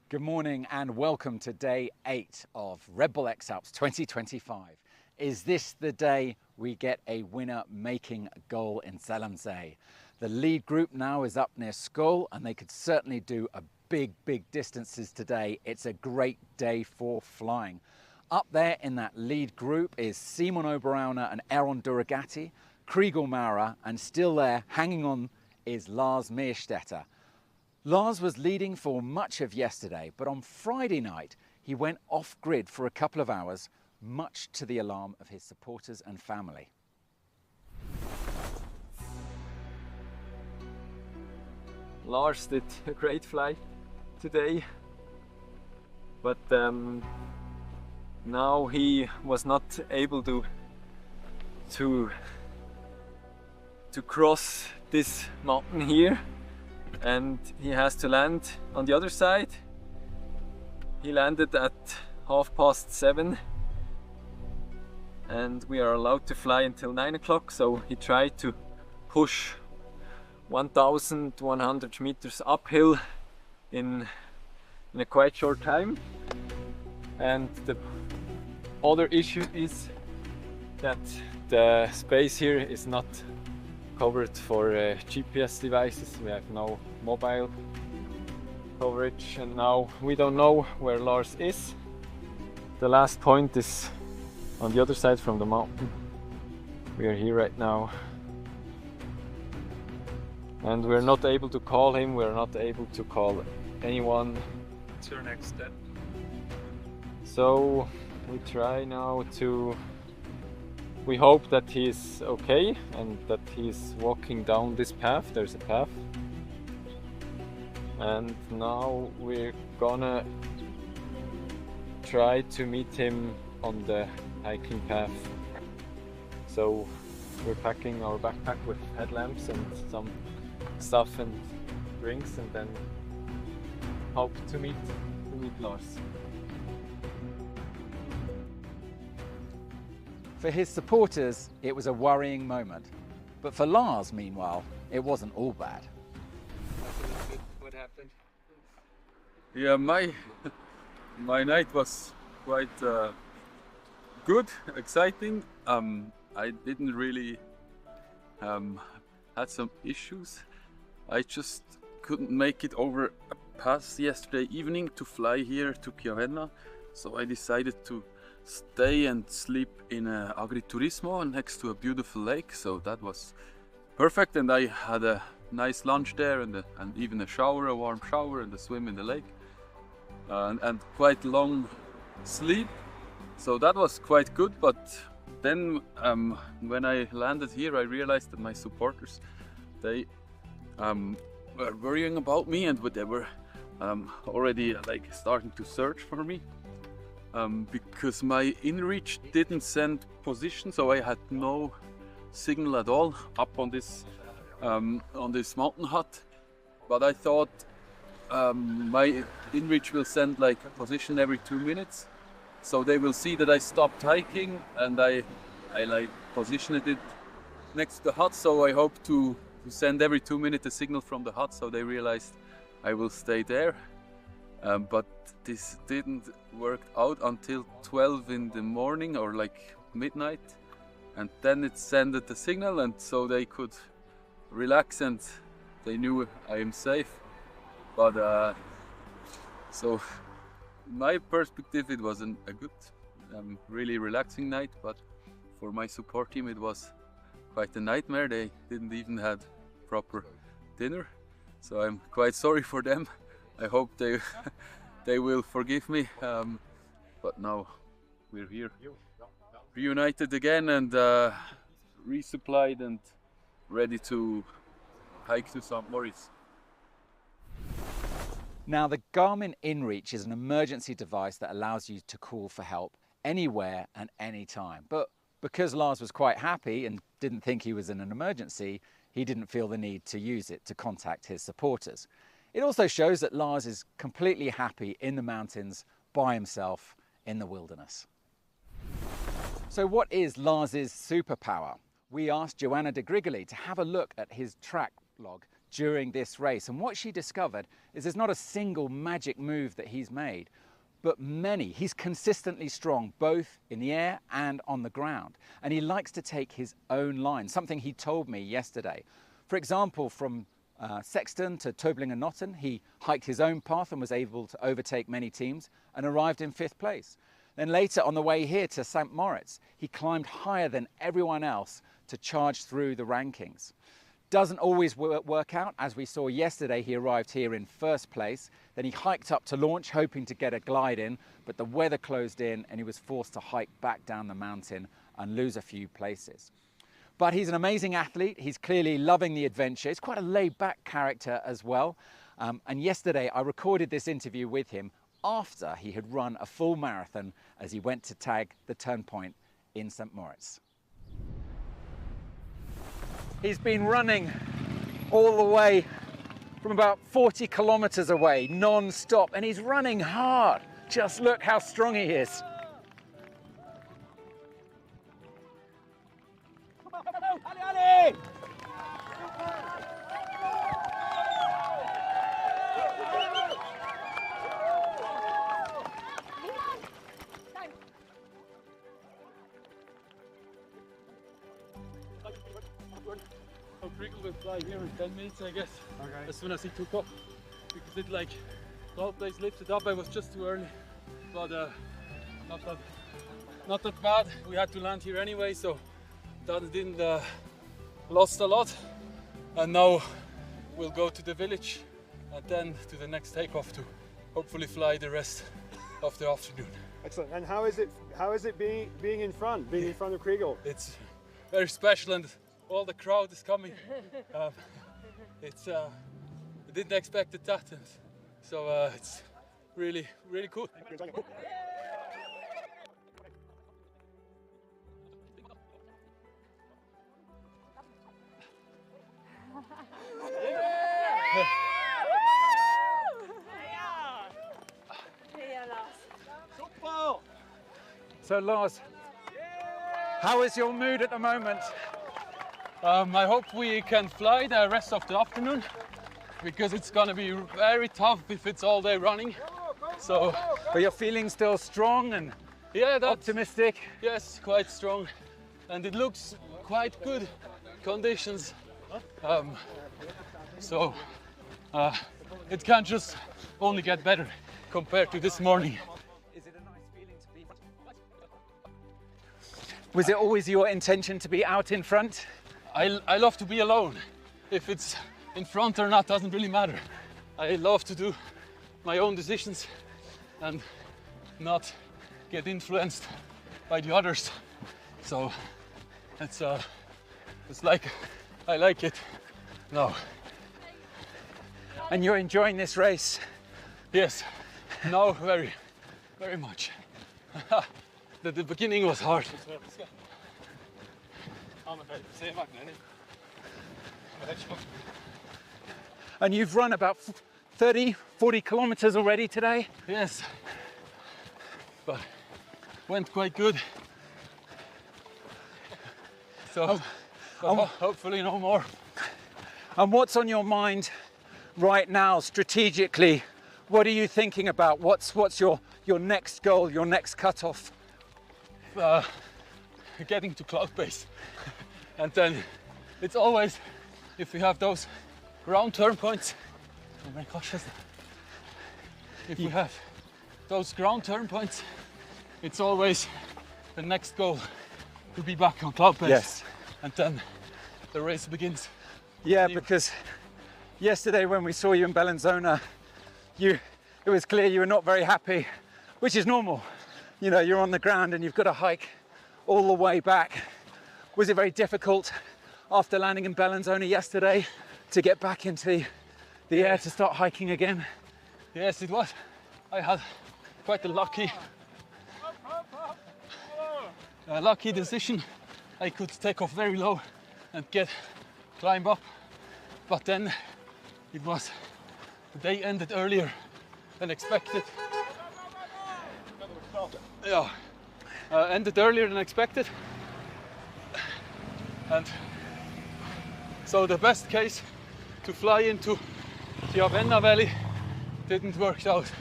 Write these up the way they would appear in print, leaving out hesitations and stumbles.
Good morning and welcome to day 8 of Red Bull X-Alps 2025. Is this the day we get a winner making a goal in Zelensee? The lead group now is up near Skull and they could certainly do a big distances today. It's a great day for flying. Up there in that lead group is Simon Oberauner and Aaron Duragati, Kriegel Maurer, and still there hanging on is Lars Meerstetter. Lars was leading for much of yesterday, but on Friday night he went off-grid for a couple of hours, much to the alarm of his supporters and family. Lars did a great flight today, but now he was not able to cross this mountain here. And he has to land on the other side. He landed at 7:30 and we are allowed to fly until 9 o'clock, so he tried to push 1,100 meters uphill in a quite short time. And the other issue is that the space here is not covered for GPS devices. We have no mobile coverage, and now we don't know where Lars is. The last point is on the other side from the mountain. We are here right now and we're not able to call him, we're not able to call anyone. What's your next step? So we try now to... We hope that he is okay and that he is walking down this path. There's a path. And now we're gonna try to meet him on the hiking path. So we're packing our backpack with headlamps and some stuff and drinks, and then hope to meet Lars. For his supporters, it was a worrying moment. But for Lars, meanwhile, it wasn't all bad. What happened? Yeah, my night was quite good, exciting. I didn't really had some issues. I just couldn't make it over a pass yesterday evening to fly here to Chiavenna, so I decided to stay and sleep in a agriturismo next to a beautiful lake, so that was perfect. And I had a nice lunch there and even a shower, a warm shower, and a swim in the lake, and quite long sleep, so that was quite good. But then when I landed here, I realized that my supporters, they were worrying about me, and they were already like starting to search for me. Because my inReach didn't send position, so I had no signal at all up on this mountain hut. But I thought my inReach will send like a position every 2 minutes, so they will see that I stopped hiking and I like positioned it next to the hut. So I hope to send every 2 minutes a signal from the hut, so they realized I will stay there. But this didn't work out until 12 in the morning or like midnight, and then it sent the signal, and so they could relax and they knew I am safe. But so my perspective, it was a good, really relaxing night, but for my support team it was quite a nightmare. They didn't even had proper dinner, so I'm quite sorry for them. I hope they will forgive me, but now we're here, reunited again and resupplied and ready to hike to St. Moritz. Now, the Garmin inReach is an emergency device that allows you to call for help anywhere and anytime. But because Lars was quite happy and didn't think he was in an emergency, he didn't feel the need to use it to contact his supporters. It also shows that Lars is completely happy in the mountains by himself in the wilderness. So what is Lars's superpower? We asked Joanna de Grigoli to have a look at his track log during this race. And what she discovered is there's not a single magic move that he's made, but many. He's consistently strong, both in the air and on the ground. And he likes to take his own line, something he told me yesterday. For example, from Sexton to Tobling-Notten, he hiked his own path and was able to overtake many teams and arrived in 5th place. Then later on the way here to St. Moritz, he climbed higher than everyone else to charge through the rankings. Doesn't always work out. As we saw yesterday, he arrived here in 1st place. Then he hiked up to launch, hoping to get a glide in, but the weather closed in and he was forced to hike back down the mountain and lose a few places. But he's an amazing athlete. He's clearly loving the adventure. He's quite a laid-back character as well. And yesterday I recorded this interview with him after he had run a full marathon as he went to tag the turn point in St. Moritz. He's been running all the way from about 40 kilometers away, non-stop, and he's running hard. Just look how strong he is. Kriegel will fly here in 10 minutes, I guess. Okay. As soon as he took off, because it like cloud base lifted up. I was just too early, but not that bad. We had to land here anyway, so that didn't lost a lot. And now we'll go to the village and then to the next takeoff to hopefully fly the rest of the afternoon. Excellent. And how is it being in front of Kriegel? It's very special, and all the crowd is coming. I didn't expect that, so it's really cool. So Lars, how is your mood at the moment? I hope we can fly the rest of the afternoon, because it's gonna be very tough if it's all day running. So, but you're feeling still strong and optimistic? Yes, quite strong, and it looks quite good conditions. So it can just only get better compared to this morning. Is it a nice feeling to be? Was it always your intention to be out in front? I love to be alone. If it's in front or not doesn't really matter. I love to do my own decisions and not get influenced by the others. So it's like I like it now. And you're enjoying this race? Yes, now very much. The beginning was hard. And you've run about 30, 40 kilometers already today? Yes, but went quite good. So hopefully no more. And what's on your mind right now strategically? What are you thinking about? What's your next goal, your next cutoff? Getting to cloud base. And then it's always, if we have those round turn points, oh my gosh, if we have those ground turn points, it's always the next goal to be back on cloud base. Yes. And then the race begins. Yeah, because yesterday when we saw you in Bellinzona, it was clear you were not very happy, which is normal. You know, you're on the ground and you've got to hike all the way back. Was it very difficult after landing in Bellinzona yesterday to get back into the air to start hiking again? Yes, it was. I had quite a lucky decision. I could take off very low and climb up, but then the day ended earlier than expected. Yeah, ended earlier than expected. And so the best case to fly into the Avenna Valley didn't work out.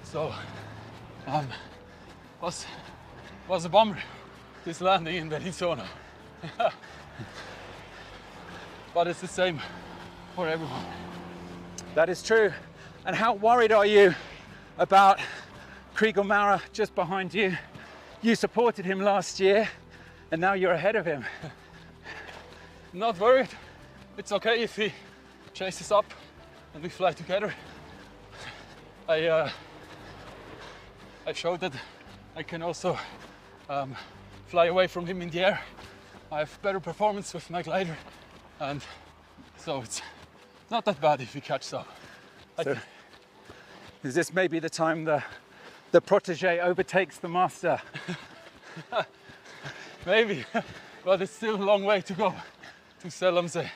So was a bummer, this landing in Bellinzona. But it's the same for everyone. That is true. And how worried are you about Kriegel Maurer just behind you? You supported him last year and now you're ahead of him. Not worried. It's okay if he chases up and we fly together. I showed that I can also fly away from him in the air. I have better performance with my glider, and so it's not that bad if we catch up. So, is this maybe the time the protege overtakes the master? Maybe, but it's still a long way to go to Sellamsee.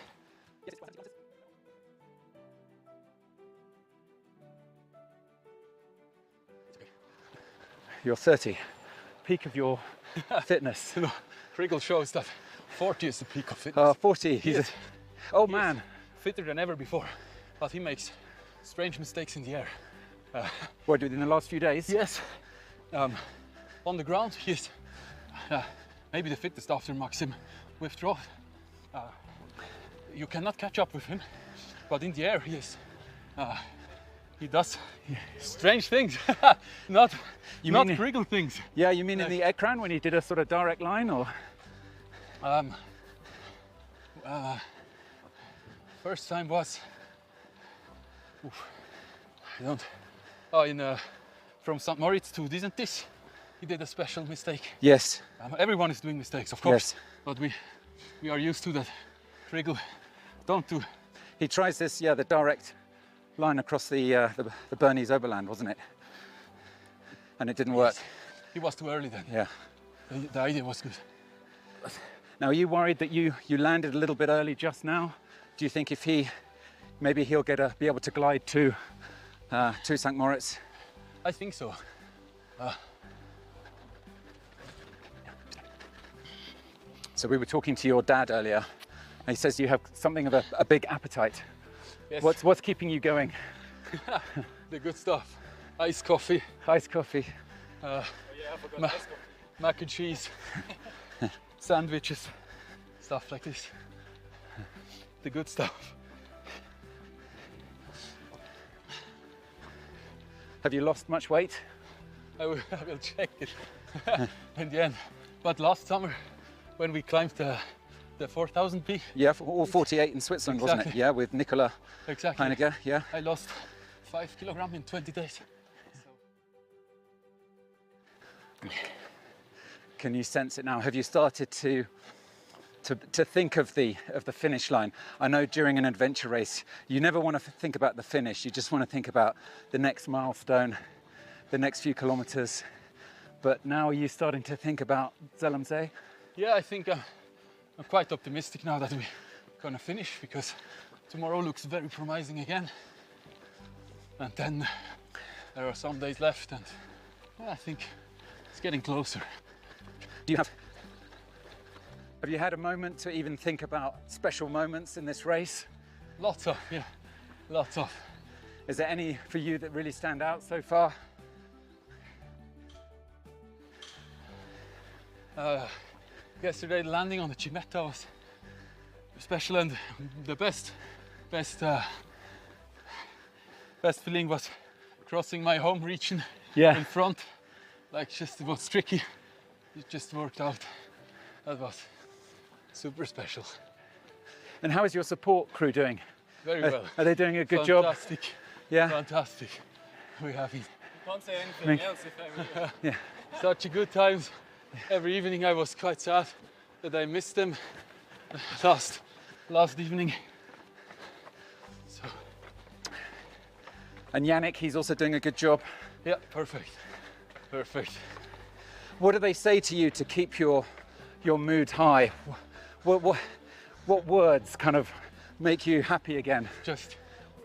You're 30, peak of your fitness. You know, Kriegel shows that 40 is the peak of fitness. 40, he's oh man. Fitter than ever before, but he makes strange mistakes in the air. What, in the last few days? Yes. On the ground, he's maybe the fittest after Maxim withdrew. You cannot catch up with him, but in the air he does strange things. not Kriegel things. Yeah, you mean in the Ekran when he did a sort of direct line, or? First time was from St. Moritz to Disentis. He did a special mistake. Yes. Everyone is doing mistakes, of course. Yes. But we are used to that. Kriegel don't do. He tries this, yeah, the direct line across the Bernese Oberland, wasn't it? And it didn't work. He was too early then. Yeah. The idea was good. Now, are you worried that you landed a little bit early just now? Do you think if maybe he'll be able to glide to St. Moritz? I think so. So we were talking to your dad earlier, and he says you have something of a big appetite. Yes. What's keeping you going? The good stuff. Iced coffee. Iced coffee. Mac and cheese. Sandwiches. Stuff like this. The good stuff. Have you lost much weight? I will check it in the end. But last summer, when we climbed the 4,000 peak. Yeah, all 48 in Switzerland, exactly. Wasn't it? Yeah, with Nicola exactly. Heinecke, yeah. I lost 5 kilograms in 20 days. Can you sense it now? Have you started to think of the finish line? I know during an adventure race, you never want to think about the finish. You just want to think about the next milestone, the next few kilometers. But now are you starting to think about Zellamsee? Yeah, I think I'm quite optimistic now that we're gonna finish, because tomorrow looks very promising again. And then there are some days left, and yeah, I think it's getting closer. Have you had a moment to even think about special moments in this race? Lots of, yeah, lots of. Is there any for you that really stand out so far? Yesterday landing on the Cimetta was special, and the best feeling was crossing my home region in front. Like, just it was tricky. It just worked out. That was super special. And how is your support crew doing? Very well. Are they doing a good job? Fantastic. Yeah. Fantastic. We're having. Can't say anything else if I were you. Yeah. Such a good times. Every evening I was quite sad that I missed them last evening. So. And Yannick, he's also doing a good job. Yeah, perfect. Perfect. What do they say to you to keep your mood high? What words kind of make you happy again? Just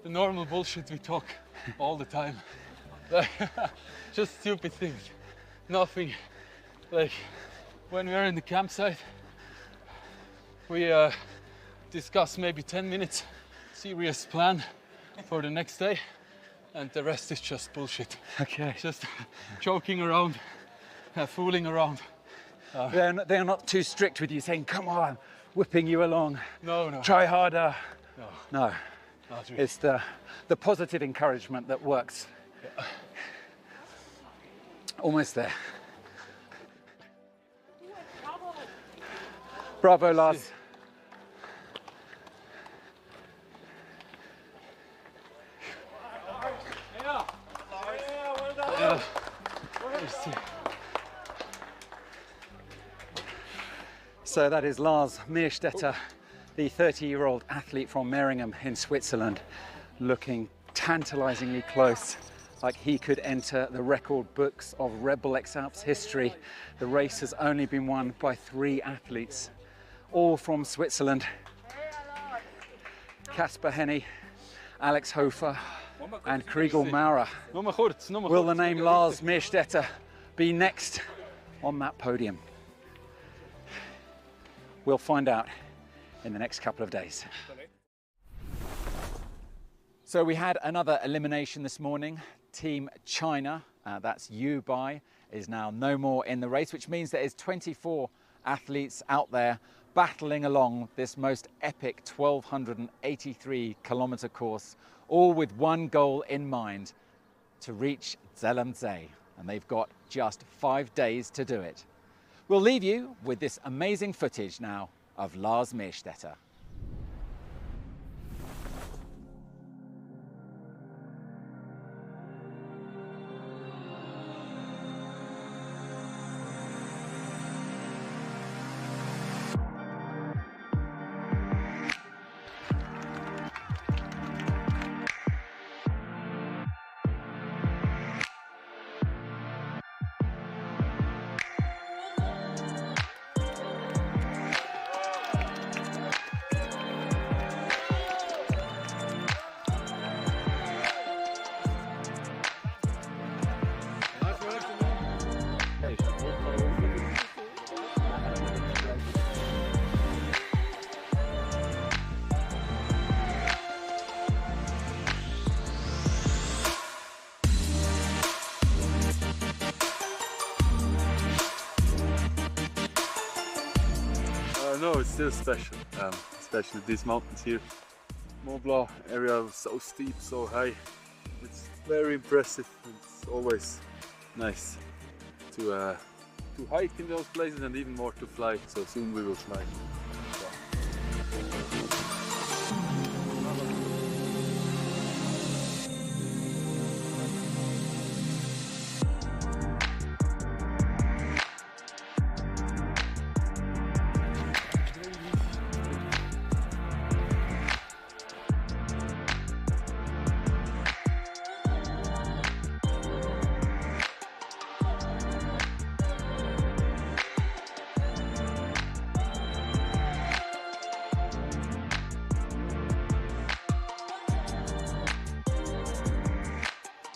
the normal bullshit we talk all the time. Just stupid things. Nothing. Like when we are in the campsite, we discuss maybe 10 minutes serious plan for the next day, and the rest is just bullshit. Okay. Just joking around, fooling around. They're not too strict with you, saying, come on, whipping you along. No. Try harder. No. Not really. It's the positive encouragement that works. Yeah. Almost there. Bravo, Lars. So that is Lars Meerstetter, the 30-year-old athlete from Meiringen in Switzerland, looking tantalizingly close, like he could enter the record books of Red Bull X-Alps history. The race has only been won by 3 athletes, all from Switzerland. Kasper Henny, Alex Hofer and Kriegel Maurer. Will the name Lars Meerstetter be next on that podium? We'll find out in the next couple of days. So we had another elimination this morning. Team China, that's Yu Bai, is now no more in the race, which means there is 24 athletes out there battling along this most epic 1,283 kilometer course, all with one goal in mind, to reach Zalumzee, and they've got just 5 days to do it. We'll leave you with this amazing footage now of Lars Meerstetter. No, it's still special, especially these mountains here. Mont Blanc area was so steep, so high. It's very impressive. It's always nice to hike in those places and even more to fly. So soon we will fly.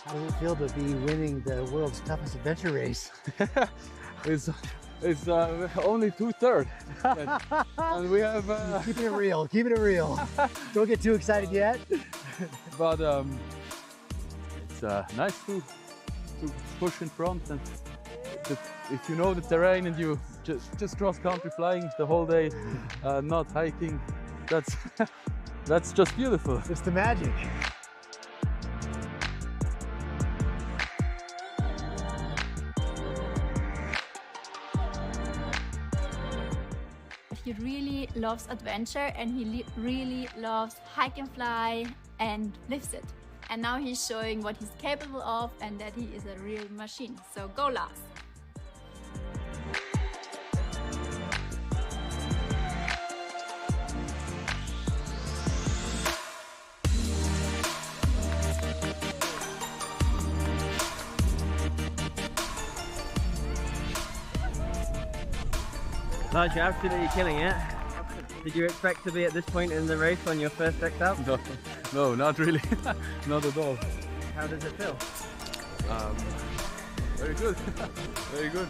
How does it feel to be winning the world's toughest adventure race? It's only 2/3, and we have. Keeping it real. Keeping it real. Don't get too excited yet. But it's nice to push in front, and if you know the terrain and you just cross country flying the whole day, not hiking, that's just beautiful. It's the magic. He really loves adventure, and he really loves hike and fly and lives it. And now he's showing what he's capable of and that he is a real machine. So go Lars! Lars, you're absolutely killing it. Did you expect to be at this point in the race on your first X-Alps? No, not really. Not at all. How does it feel? Very good. Very good.